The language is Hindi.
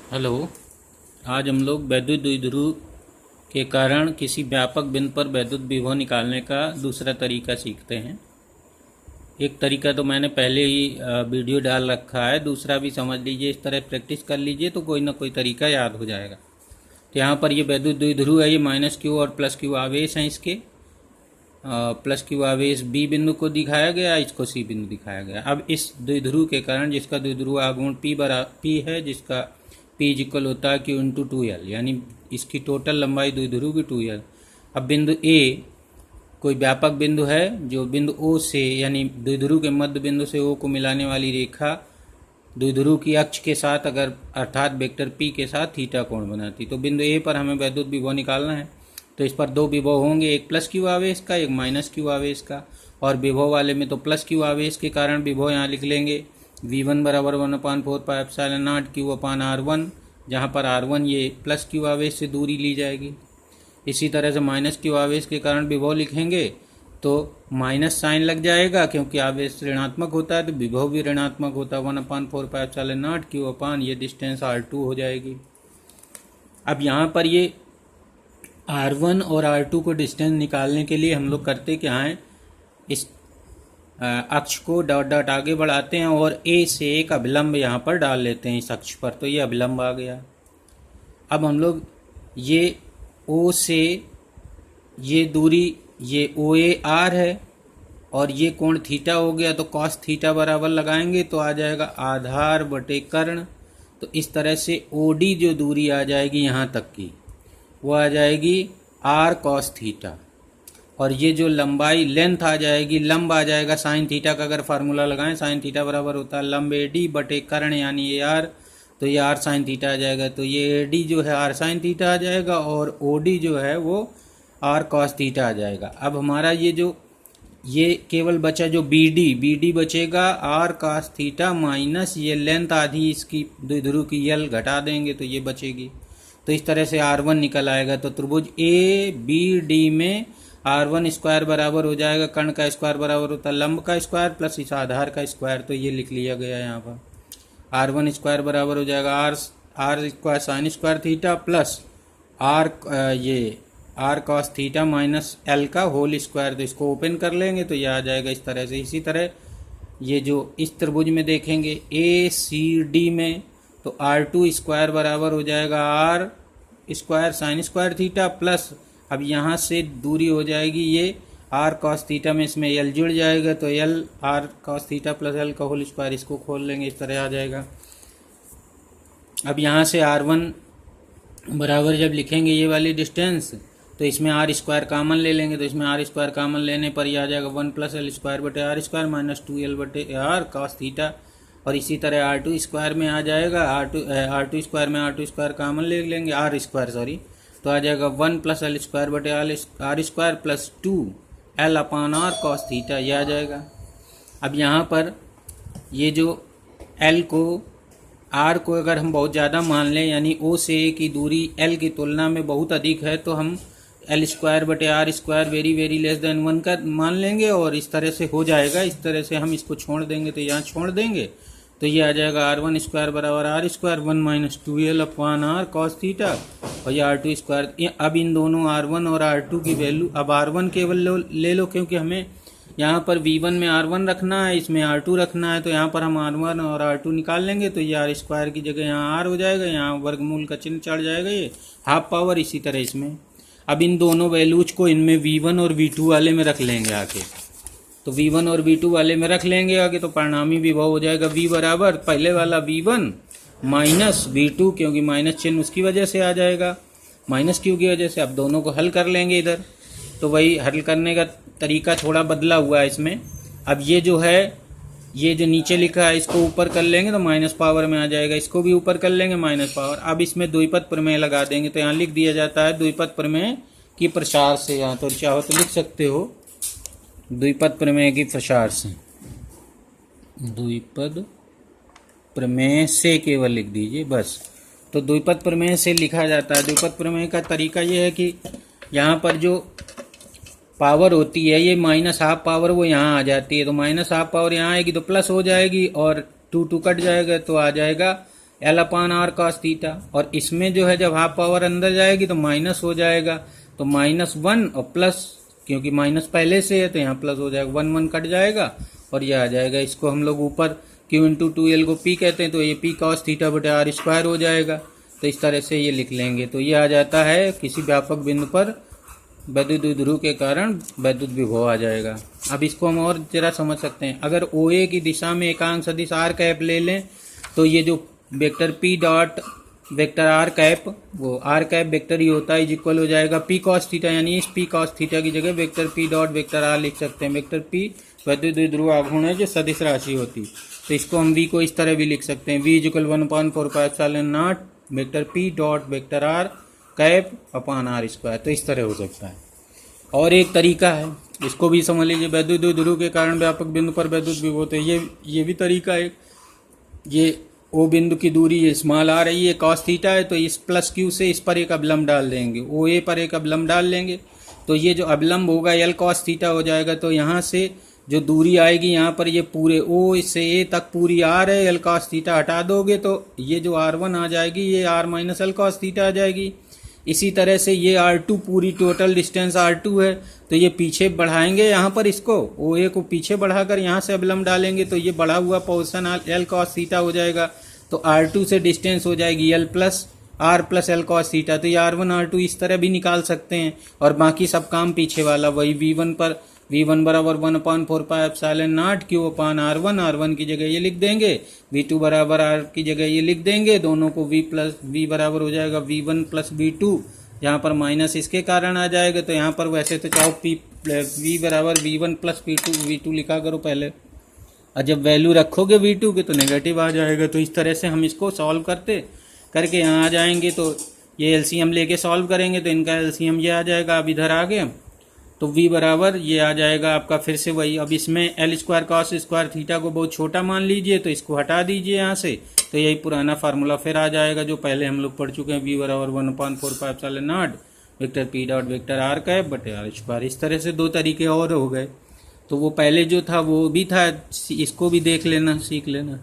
हेलो। आज हम लोग वैद्युत द्विध्रुव के कारण किसी व्यापक बिंदु पर वैद्युत विभव निकालने का दूसरा तरीका सीखते हैं। एक तरीका तो मैंने पहले ही वीडियो डाल रखा है, दूसरा भी समझ लीजिए। इस तरह प्रैक्टिस कर लीजिए तो कोई ना कोई तरीका याद हो जाएगा। तो यहाँ पर ये वैद्युत द्विध्रुव है, ये माइनस क्यू और प्लस क्यू आवेश हैं इसके। प्लस क्यू आवेश बी बिंदु को दिखाया गया, इसको सी बिंदु दिखाया गया। अब इस द्विध्रुव के कारण जिसका द्विध्रुव आघूर्ण पी है, जिसका पी इक्वल होता है क्यू इंटू 2L, यानी इसकी टोटल लंबाई द्विध्रुव की 2L। अब बिंदु ए कोई व्यापक बिंदु है जो बिंदु ओ से, यानी द्विध्रुव के मध्य बिंदु से ओ को मिलाने वाली रेखा द्विध्रुव की अक्ष के साथ अगर अर्थात वेक्टर पी के साथ थीटा कोण बनाती, तो बिंदु ए पर हमें वैद्युत विभव निकालना है। तो इस पर दो विभव होंगे, एक प्लस क्यू आवेश का, एक माइनस क्यू आवेश का। और विभव वाले में तो प्लस क्यू आवेश के कारण विभव यहाँ लिख लेंगे V1 बराबर 1/4πε0 Q/R1, जहाँ पर R1 ये प्लस क्यू आवेश से दूरी ली जाएगी। इसी तरह से माइनस क्यू आवेश के कारण विभव लिखेंगे तो माइनस साइन लग जाएगा, क्योंकि आवेश ऋणात्मक होता है तो विभव भी ऋणात्मक होता है। 1/4πε0 Q/ ये डिस्टेंस R2 हो जाएगी। अब यहाँ पर ये R1 और R2 को डिस्टेंस निकालने के लिए हम लोग करते क्या हैं, इस अक्ष को डॉट डॉट आगे बढ़ाते हैं और ए से एक अभिलंब यहाँ पर डाल लेते हैं इस अक्ष पर, तो ये अभिलंब आ गया। अब हम लोग ये ओ से ये दूरी, ये ओ ए आर है और ये कोण थीटा हो गया, तो कॉस थीटा बराबर लगाएंगे तो आ जाएगा आधार बटे कर्ण। तो इस तरह से ओ डी जो दूरी आ जाएगी यहाँ तक की, वो आ जाएगी आर कॉस थीटा। और ये जो लंबाई लेंथ आ जाएगी, लंब आ जाएगा साइन थीटा का। अगर फार्मूला लगाएं, साइन थीटा बराबर होता है लंब ए डी बटे कर्ण यानी ए आर, तो ये आर साइन थीटा आ जाएगा। तो ये ए डी जो है आर साइन थीटा आ जाएगा और ओ डी जो है वो आर कॉस थीटा आ जाएगा। अब हमारा ये केवल बचा जो बी डी बचेगा आर कॉस थीटा माइनस ये लेंथ आधी इसकी द्विध्रुव की यल घटा देंगे तो ये बचेगी। तो इस तरह से R1 निकल आएगा। तो त्रिभुज ए बी डी में R1 स्क्वायर बराबर हो जाएगा कर्ण का स्क्वायर बराबर होता है लंब का स्क्वायर प्लस इस आधार का स्क्वायर, तो ये लिख लिया गया यहाँ पर। R1 स्क्वायर बराबर हो जाएगा R square sine square theta plus R cos theta minus L का होल स्क्वायर। तो इसको ओपन कर लेंगे तो ये आ जाएगा इस तरह से। इसी तरह ये जो इस त्रिभुज में देखेंगे ए सी डी में, तो R2 स्क्वायर बराबर हो जाएगा R square sine square theta plus, अब यहाँ से दूरी हो जाएगी ये आर कॉस थीटा में, इसमें एल जुड़ जाएगा तो L R cos theta plus L का होल स्क्वायर, इसको खोल लेंगे इस तरह आ जाएगा। अब यहाँ से R1 बराबर जब लिखेंगे ये वाली डिस्टेंस, तो इसमें आर स्क्वायर कामन ले लेंगे, तो इसमें आर स्क्वायर कामन लेने पर यह आ जाएगा 1 + L स्क्वायर बटे आर स्क्वायर माइनस 2L बटे आर कॉस थीटा। और इसी तरह R2 स्क्वायर में आ जाएगा, R2 स्क्वायर में R2 स्क्वायर कामन ले लेंगे, आर स्क्वायर सॉरी, तो आ जाएगा 1 + L स्क्वायर बटे R square plus 2L/r cos theta, यह आ जाएगा। अब यहाँ पर ये जो L को R को अगर हम बहुत ज़्यादा मान लें, यानी O से A की दूरी L की तुलना में बहुत अधिक है, तो हम L स्क्वायर बटे R square very very less than 1 का मान लेंगे और इस तरह से हो जाएगा। इस तरह से हम इसको छोड़ देंगे, तो यहाँ छोड़ देंगे तो ये आ जाएगा R1 स्क्वायर बराबर are square 1 - 2L/r cos theta, और ये R2 स्क्वायर। अब इन दोनों R1 और R2 की वैल्यू, अब R1 केवल ले लो क्योंकि हमें यहाँ पर V1 में R1 रखना है, इसमें R2 रखना है, तो यहाँ पर हम R1 और R2 निकाल लेंगे तो ये आर स्क्वायर की जगह यहाँ R हो जाएगा, यहाँ वर्गमूल का चिन्ह चढ़ जाएगा, ये हाफ पावर। इसी तरह इसमें अब इन दोनों वैल्यूज को इनमें V1 और V2 वाले में रख लेंगे आके, तो V1 और V2 वाले में रख लेंगे आगे, तो परिणामी विभव हो जाएगा V बराबर पहले वाला V1 माइनस V2, क्योंकि माइनस चिन्ह उसकी वजह से आ जाएगा, माइनस क्यू की वजह से। अब दोनों को हल कर लेंगे इधर, तो वही हल करने का तरीका थोड़ा बदला हुआ है इसमें। अब ये जो है, ये जो नीचे लिखा है इसको ऊपर कर लेंगे तो माइनस पावर में आ जाएगा, इसको भी ऊपर कर लेंगे माइनस पावर। अब इसमें द्विपद प्रमेय लगा देंगे, तो यहाँ लिख दिया जाता है द्विपद प्रमेय की प्रसार से, यहाँ तो चाहो तो लिख सकते हो द्विपद प्रमेय की प्रसार से, द्विपद प्रमेय से केवल लिख दीजिए बस। तो द्विपद प्रमेय से लिखा जाता है। द्विपद प्रमेय का तरीका ये है कि यहाँ पर जो पावर होती है ये माइनस हाफ पावर वो यहाँ आ जाती है, तो माइनस हाफ पावर यहाँ आएगी तो प्लस हो जाएगी और 2 कट जाएगा तो आ जाएगा L upon R cos theta, और इसमें जो है जब हाफ पावर अंदर जाएगी तो माइनस हो जाएगा, तो -1 और प्लस, क्योंकि माइनस पहले से है तो यहाँ प्लस हो जाएगा, 1 1 कट जाएगा और ये आ जाएगा। इसको हम लोग ऊपर Q इंटू 2L को P कहते हैं, तो ये P कॉस थीटा बटे आर स्क्वायर हो जाएगा। तो इस तरह से ये लिख लेंगे। तो ये आ जाता है किसी व्यापक बिंदु पर वैद्युत द्विध्रुव के कारण वैद्युत विभव आ जाएगा। अब इसको हम और जरा समझ सकते हैं। अगर OA की दिशा में एकांक सदिश आर कैप ले लें तो ये जो vector P dot vector R cap, वो आर कैप वेक्टर ही होता है, इज इक्वल हो जाएगा P कॉस थीटा, यानी इस P कॉस थीटा की जगह vector P dot vector R लिख सकते हैं। वेक्टर P वैद्युत द्विध्रुव आघूर्ण है जो सदिश राशि होती, तो इसको हम V को इस तरह भी लिख सकते हैं, V is equal 1/4πε0 vector P dot vector R cap upon R square. तो इस तरह हो सकता है। और एक तरीका है, इसको भी समझ लीजिए, वैद्युत द्विध्रुव के कारण व्यापक बिंदु पर वैद्युत विभव होते हैं। ये भी तरीका है। ये O बिंदु की दूरी ये स्मॉल आ रही है, कॉस थीटा है, तो इस प्लस Q से इस पर एक अवलंब डाल देंगे, OA पर एक अवलंब डाल लेंगे, तो ये जो अवलंब होगा L कॉस थीटा हो जाएगा। तो यहाँ से जो दूरी आएगी यहाँ पर ये पूरे O से A तक पूरी R है, L कॉस थीटा हटा दोगे तो ये जो R1 आ जाएगी ये R minus L cos theta आ जाएगी। इसी तरह से ये R2 पूरी टोटल डिस्टेंस R2 है, तो ये पीछे बढ़ाएंगे यहाँ पर, इसको OA को पीछे बढ़ाकर यहाँ से अवलंब डालेंगे तो ये बढ़ा हुआ पोर्शन L कॉस थीटा हो जाएगा। तो R2 से डिस्टेंस हो जाएगी L plus R plus L cos theta. तो ये R1 R2 इस तरह भी निकाल सकते हैं। और बाकी सब काम पीछे वाला वही V1 पर, V1 बराबर 1/4πε0 Q अपान R1 की जगह ये लिख देंगे, V2 बराबर R की जगह ये लिख देंगे, दोनों को V बराबर हो जाएगा V1 प्लस V2, यहाँ पर माइनस इसके कारण आ जाएगा। तो यहाँ पर वैसे तो चाहो V बराबर V1 प्लस V2 लिखा करो पहले, और जब वैल्यू रखोगे V2 के तो नेगेटिव आ जाएगा। तो इस तरह से हम इसको सॉल्व करके यहाँ आ जाएंगे। तो ये LCM लेके सॉल्व करेंगे तो इनका LCM ये आ जाएगा। अब इधर आ गए तो V बराबर ये आ जाएगा आपका फिर से वही। अब इसमें L square cos square theta को बहुत छोटा मान लीजिए, तो इसको हटा दीजिए यहाँ से, तो यही पुराना फार्मूला फिर आ जाएगा जो पहले हम लोग पढ़ चुके हैं। V बराबर 1/4πε0 vector P dot vector R cap बटे आर स्क्वायर। इस तरह से दो तरीके और हो गए। तो वो पहले जो था वो भी था, इसको भी देख लेना, सीख लेना।